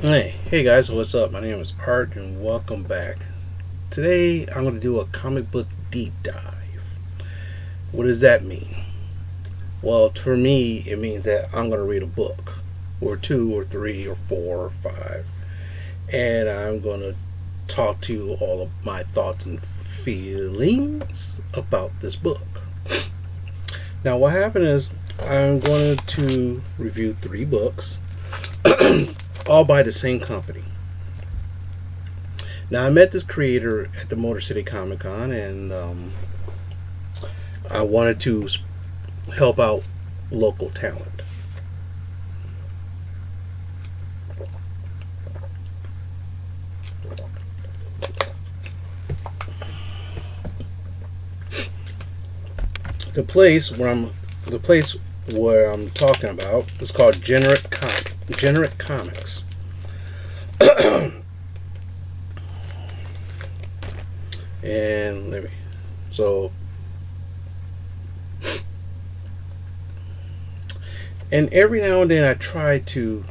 Hey guys, what's up? My name is Art and welcome back. Today I'm going to do a comic book deep dive. What does that mean? Well, for me, it means that I'm going to read a book, or two, or three, or four, or five, and I'm going to talk to you all of my thoughts and feelings about this book. Now, what happened is I'm going to review three books, all by the same company. Now, I met this creator at the Motor City Comic Con, and I wanted to help out local talent. The place where I'm talking about is called Generic Comics. And let me so and every now and then I try to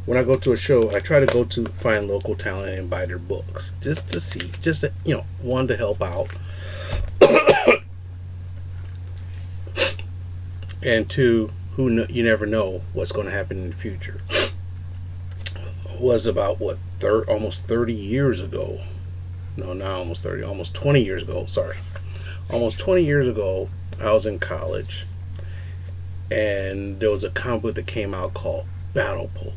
when I go to a show, I try to go to find local talent and buy their books just to see, just to, one, to help out, and two, you never know what's going to happen in the future. Was about what, almost 30 years ago. No, not almost 30, almost 20 years ago. Sorry. Almost 20 years ago, I was in college, and there was a comic book that came out called Battle Pope.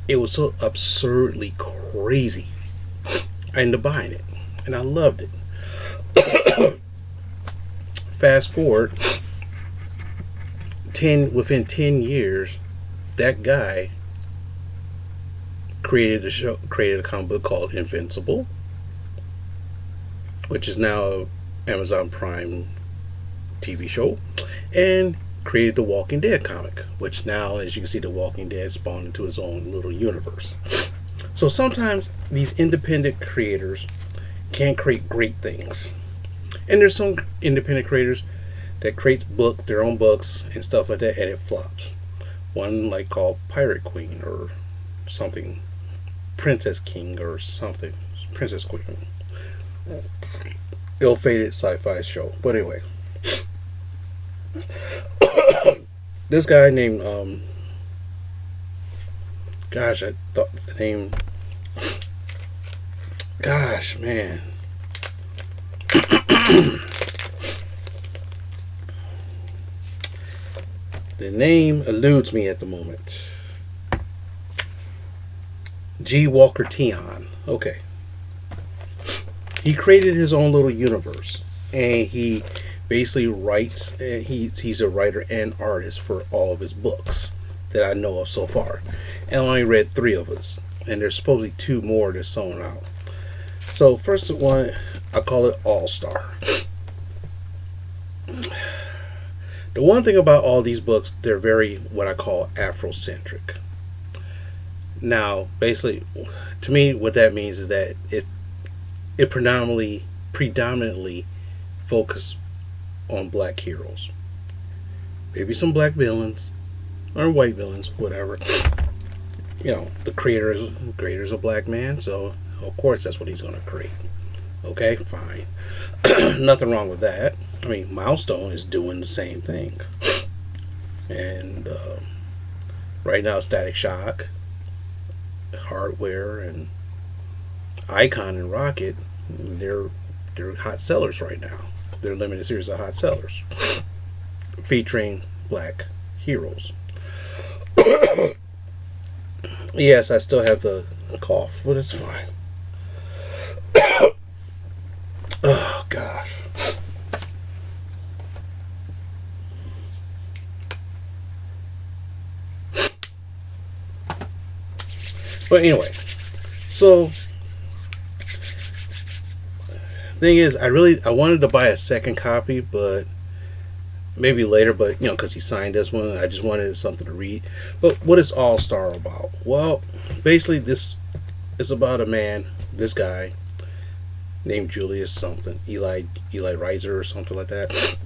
It was so absurdly crazy. I ended up buying it, and I loved it. Fast forward, within 10 years, that guy created a comic book called Invincible, which is now an Amazon Prime TV show, and created the Walking Dead comic, which now, as you can see, the Walking Dead spawned into its own little universe. So sometimes these independent creators can create great things, and there's some independent creators that create their own books and stuff like that, and it flops. One like called Pirate Queen or something, Princess King or something, Princess Queen. Ill-fated sci-fi show. But anyway, this guy named gosh, I thought the name. Gosh, man. The name eludes me at the moment. G. Walker Tion. Okay. He created his own little universe, and he basically writes. He's a writer and artist for all of his books that I know of so far, and I only read three of his, and there's supposedly two more that's sewn out. So first one, I call it All Star. The one thing about all these books, they're very what I call Afrocentric. Now, basically, to me, what that means is that it predominantly focus on black heroes. Maybe some black villains or white villains, whatever. The creator's a black man, so of course that's what he's going to create. Okay, fine. Nothing wrong with that. I mean, Milestone is doing the same thing, and right now, Static Shock, Hardware, and Icon and Rocket, they're hot sellers right now. They're limited series of hot sellers featuring black heroes. Yes, I still have the cough, but it's fine. Oh gosh. But anyway, so thing is, I wanted to buy a second copy, but maybe later. But because he signed this one, I just wanted something to read. But what is All Star about? Well, basically, this is about a man, this guy named Julius something, Eli Reiser or something like that.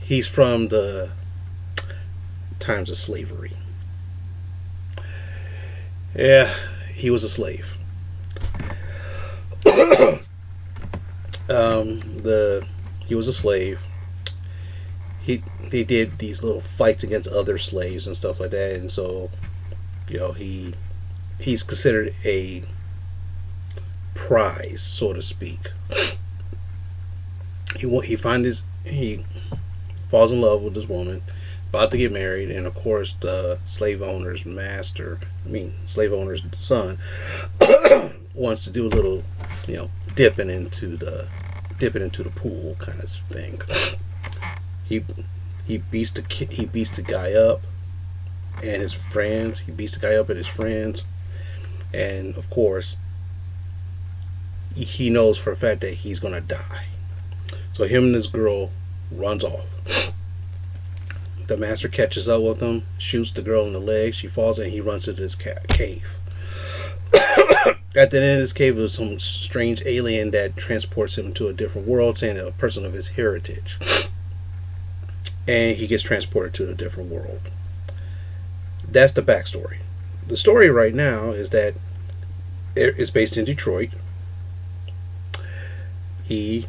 He's from the times of slavery. Yeah, he was a slave. He was a slave. They did these little fights against other slaves and stuff like that, and so he's considered a prize, so to speak. He falls in love with this woman, about to get married, and of course the slave owner's son wants to do a little, dipping into the pool kind of thing. He beats the guy up and his friends. He beats the guy up and his friends, and of course he knows for a fact that he's gonna die. So him and this girl runs off. The master catches up with him, shoots the girl in the leg. She falls and he runs into this cave. At the end of this cave, there's some strange alien that transports him to a different world, saying a person of his heritage. And he gets transported to a different world. That's the backstory. The story right now is that it's based in Detroit. He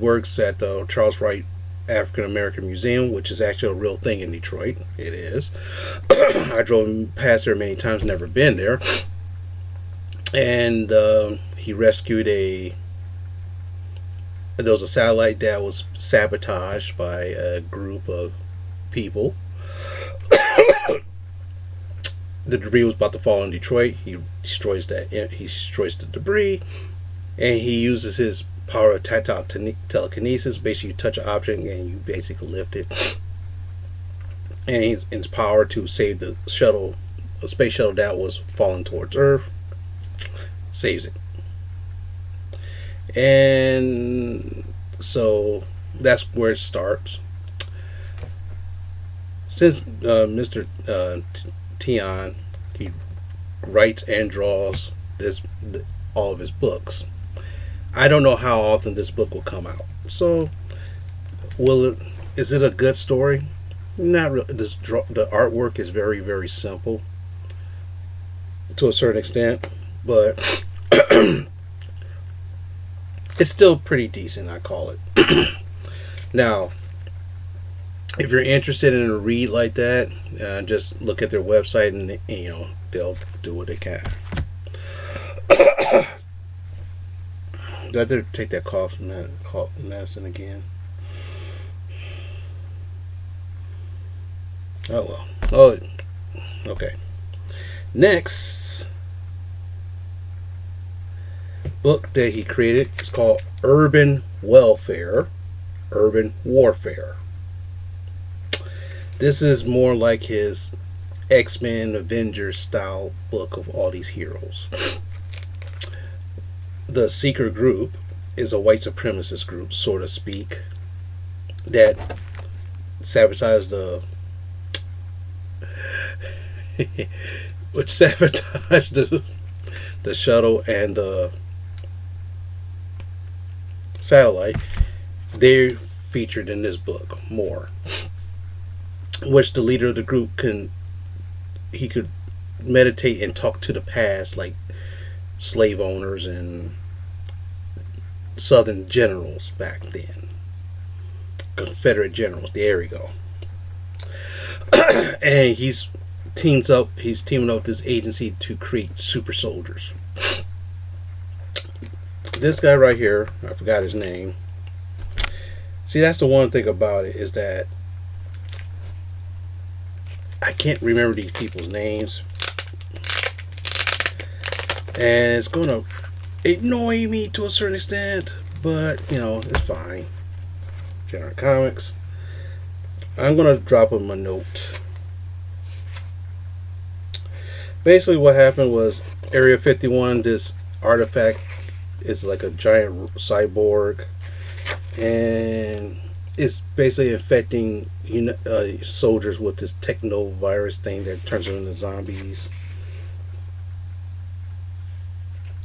works at the Charles Wright African American Museum, which is actually a real thing in Detroit. It is. I drove past there many times, never been there. And he rescued there was a satellite that was sabotaged by a group of people. The debris was about to fall in Detroit. He destroys the debris, and he uses his power of tactile telekinesis. Basically, you touch an object and you basically lift it. And he's in his power to save the space shuttle that was falling towards Earth. Saves it. And so that's where it starts. Since Mr. Tion, he writes and draws all of his books. I don't know how often this book will come out. So, is it a good story? Not really. The artwork is very, very simple to a certain extent, but it's still pretty decent, I call it. Now, if you're interested in a read like that, just look at their website and they'll do what they can. Do I have to take that cough medicine again? Oh well. Oh, okay. Next book that he created is called Urban Warfare. This is more like his X-Men Avengers style book of all these heroes. The Seeker group is a white supremacist group, so to speak, that sabotaged the shuttle and the satellite. They're featured in this book more, which the leader of the group could meditate and talk to the past, like slave owners and Southern generals back then, Confederate generals. There we go. And he's teaming up with this agency to create super soldiers. This guy right here, I forgot his name. See, that's the one thing about it, is that I can't remember these people's names, and it's gonna annoy me to a certain extent, but it's fine. General Comics. I'm gonna drop him a note. Basically, what happened was Area 51. This artifact is like a giant cyborg, and it's basically infecting soldiers with this techno virus thing that turns them into zombies.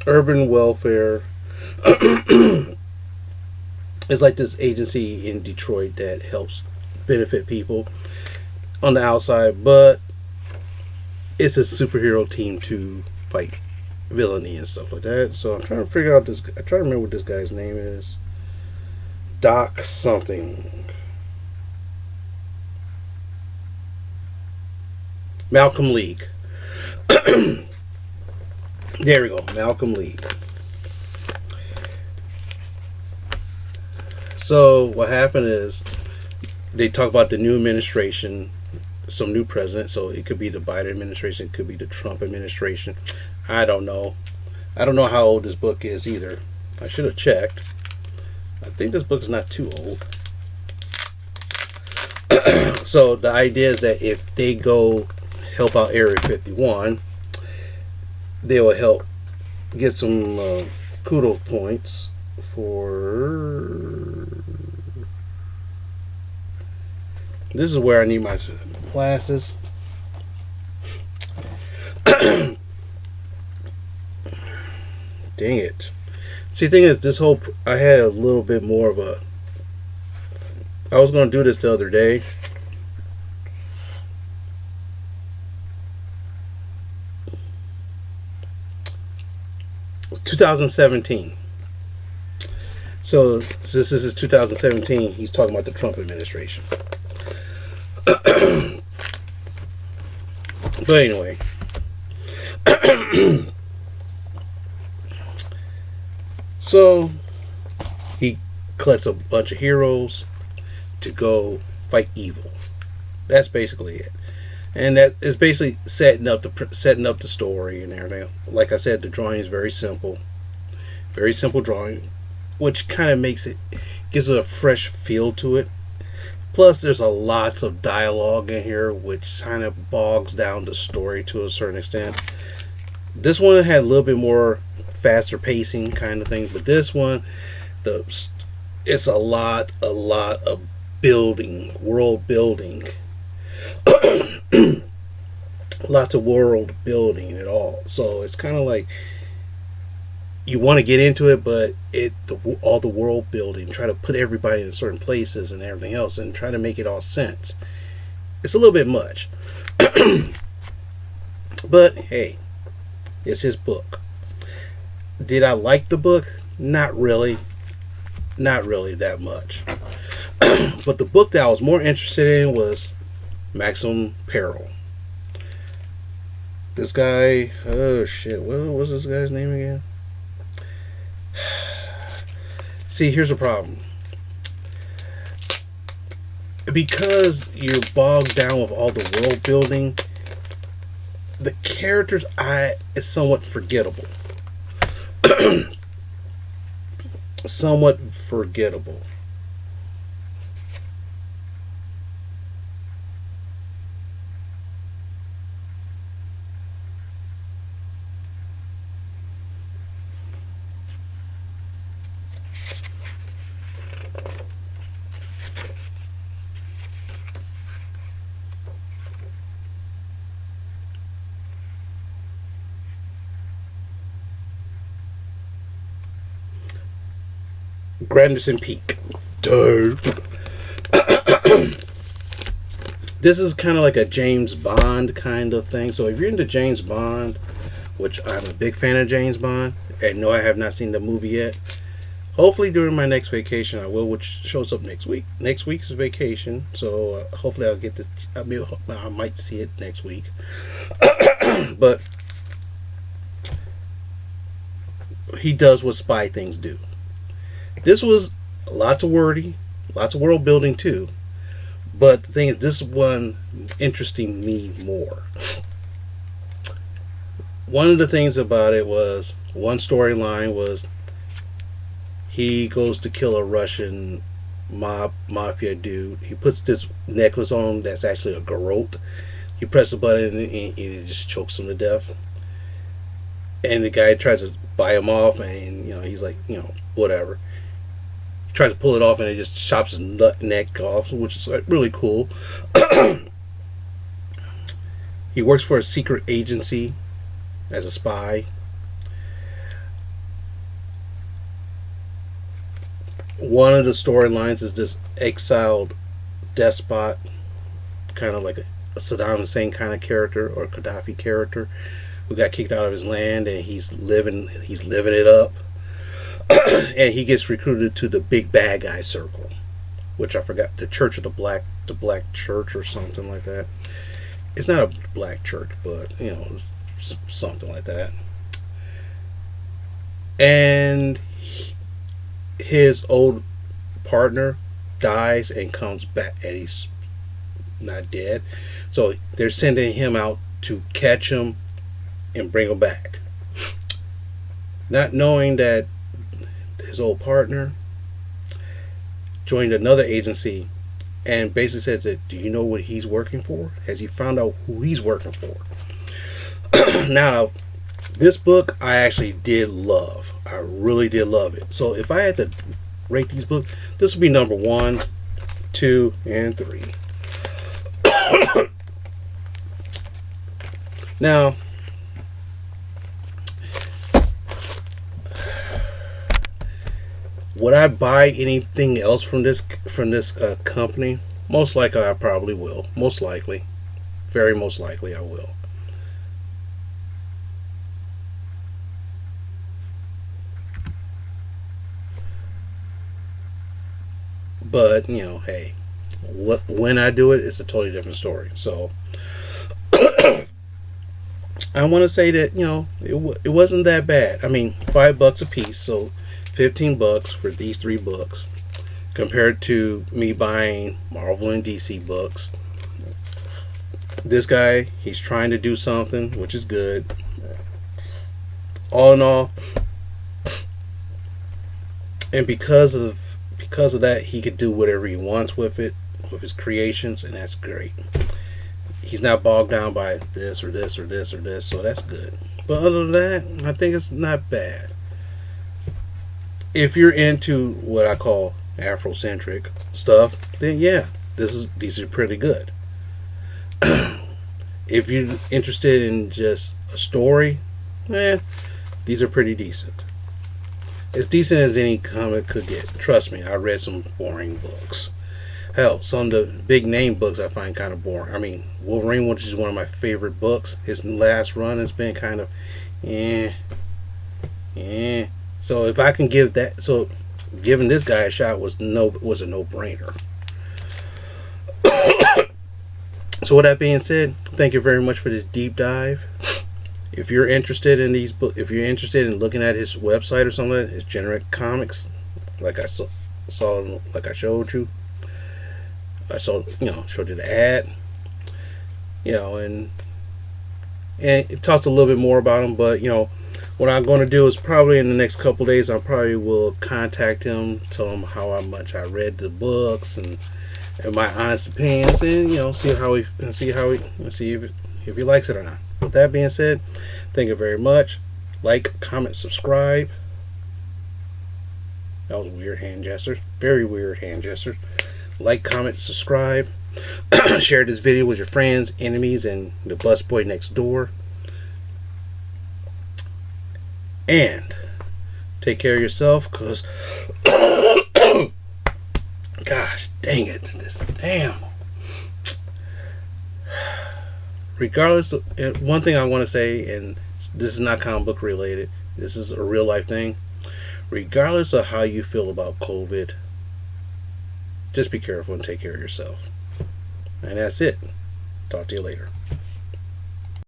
Urban Welfare is like this agency in Detroit that helps benefit people on the outside, but it's a superhero team to fight villainy and stuff like that. So I'm trying to figure out this. I'm trying to remember what this guy's name is. Doc something. Malcolm League. There we go, Malcolm League. So what happened is they talk about the new administration, some new president. So it could be the Biden administration, it could be the Trump administration. I don't know. I don't know how old this book is either. I should have checked. I think this book is not too old. So the idea is that if they go help out Area 51, they will help get some kudos points for. This is where I need my glasses. Dang it. See, the thing is, this whole. I had a little bit more of a. I was going to do this the other day. (2017). So since this is 2017, he's talking about the Trump administration. But anyway. So he collects a bunch of heroes to go fight evil. That's basically it, and that is basically setting up the story and everything. Like I said, the drawing is very simple drawing, which kind of gives it a fresh feel to it. Plus, there's a lots of dialogue in here, which kind of bogs down the story to a certain extent. This one had a little bit more faster pacing kind of thing, but this one, it's a lot of building, world building, lots of world building and all. So it's kind of like you want to get into it, but all the world building, try to put everybody in certain places and everything else, and try to make it all sense. It's a little bit much, but hey, it's his book. Did I like the book? Not really that much. But the book that I was more interested in was Maximum Peril. This guy, oh shit, what was this guy's name again? See, here's the problem. Because you're bogged down with all the world building, the characters is somewhat forgettable. Somewhat forgettable. Granderson Peak. This is kind of like a James Bond kind of thing. So if you're into James Bond, which I'm a big fan of James Bond, and no, I have not seen the movie yet. Hopefully during my next vacation I will, which shows up next week. Next week's vacation, so hopefully I'll get I might see it next week. But he does what spy things do. This was lots of wordy, lots of world building too. But the thing is, this one interesting me more. One of the things about it was, one storyline was he goes to kill a Russian mafia dude. He puts this necklace on that's actually a garrote. He presses a button and it just chokes him to death. And the guy tries to buy him off, and he's like, whatever. He tries to pull it off, and it just chops his neck off, which is really cool. He works for a secret agency as a spy. One of the storylines is this exiled despot, kind of like a Saddam Hussein kind of character or Gaddafi character who got kicked out of his land and he's living it up. And he gets recruited to the big bad guy circle, which I forgot, the Church of the Black Church or something like that. It's not a black church, but something like that. And his old partner dies and comes back, and he's not dead. So they're sending him out to catch him and bring him back, not knowing that his old partner joined another agency and basically said that, do you know what he's working for? Has he found out who he's working for? Now, this book I actually did love. I really did love it. So if I had to rate these books, this would be number 1, 2, and 3. Now, would I buy anything else from this company? Most likely, I probably will. Most likely, very most likely, I will. But hey, when I do it, it's a totally different story. So I want to say that it wasn't that bad. I mean, $5 a piece, so $15 for these 3 books, compared to me buying Marvel and DC books. This guy, he's trying to do something, which is good. All in all, and because of that, he could do whatever he wants with it, with his creations, and that's great. He's not bogged down by this or this or this or this, so that's good. But other than that, I think it's not bad. If you're into what I call Afrocentric stuff, then yeah, these are pretty good. If you're interested in just a story, these are pretty decent. As decent as any comic could get. Trust me, I read some boring books. Hell, some of the big name books I find kind of boring. I mean, Wolverine, which is one of my favorite books, his last run has been kind of So if I can give that, so giving this guy a shot was a no-brainer. So with that being said, thank you very much for this deep dive. If you're interested in these books, if you're interested in looking at his website or something, it's Generic Comix, like I saw, like I showed you. I showed you the ad, and it talks a little bit more about him. But what I'm going to do is probably in the next couple days, I probably will contact him, tell him how much I read the books and my honest opinions, and see if he likes it or not. With that being said, thank you very much. Like, comment, subscribe. That was a weird hand gesture. Very weird hand gesture. Like, comment, subscribe. Share this video with your friends, enemies, and the busboy next door. And take care of yourself, because gosh dang it, this damn. Regardless of, one thing I want to say, and this is not comic book related, this is a real life thing. Regardless of how you feel about COVID, just be careful and take care of yourself. And that's it. Talk to you later.